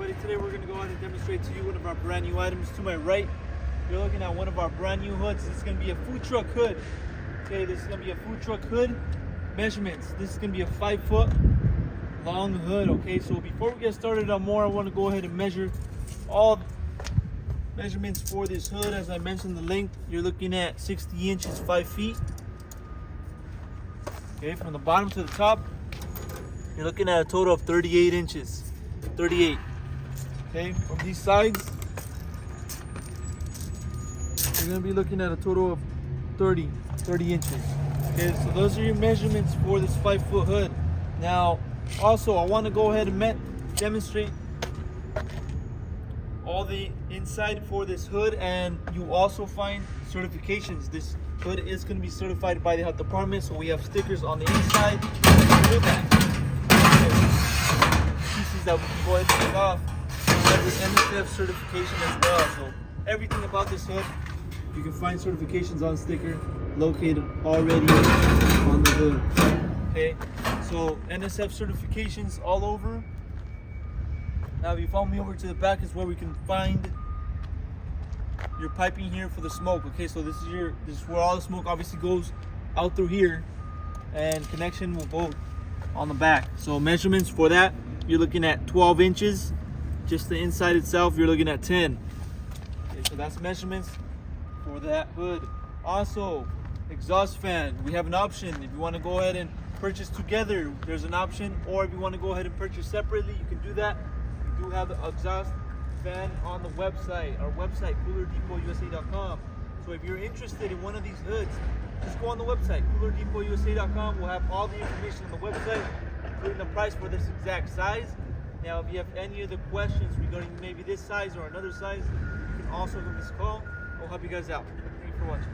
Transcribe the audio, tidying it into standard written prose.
everybody, today we're going to go ahead and demonstrate to you one of our brand new items. To my right, you're looking at one of our brand new hoods. This is going to be a food truck hood. Okay, this is going to be a food truck hood. Measurements, this is going to be a 5-foot long hood. Okay, so before we get started on more, I want to go ahead and measure all measurements for this hood. As I mentioned, the length, you're looking at 60 inches, 5 feet. Okay, from the bottom to the top, you're looking at a total of 38 inches. 38. Okay, from these sides, you're going to be looking at a total of 30 inches. Okay, so those are your measurements for this 5-foot hood. Now, also, I want to go ahead and demonstrate all the inside for this hood, and you also find certifications. This hood is going to be certified by the health department, so we have stickers on the inside. Look at pieces that we can go ahead and take off. We have this NSF certification as well. So everything about this hood, you can find certifications on sticker located already on the hood. Okay, so NSF certifications all over. Now, if you follow me over to the back, is where we can find your piping here for the smoke. Okay, so this is where all the smoke obviously goes out through here, and connection will go on the back. So measurements for that, you're looking at 12 inches. Just the inside itself, you're looking at 10. Okay, so that's measurements for that hood. Also, exhaust fan, we have an option. If you want to go ahead and purchase together, there's an option, or if you want to go ahead and purchase separately, you can do that. We do have the exhaust fan on the website, our website, coolerdepotUSA.com. So if you're interested in one of these hoods, just go on the website, coolerdepotUSA.com. We'll have all the information on the website, including the price for this exact size. Now, if you have any other questions regarding maybe this size or another size, you can also give us a call. We'll help you guys out. Thank you for watching.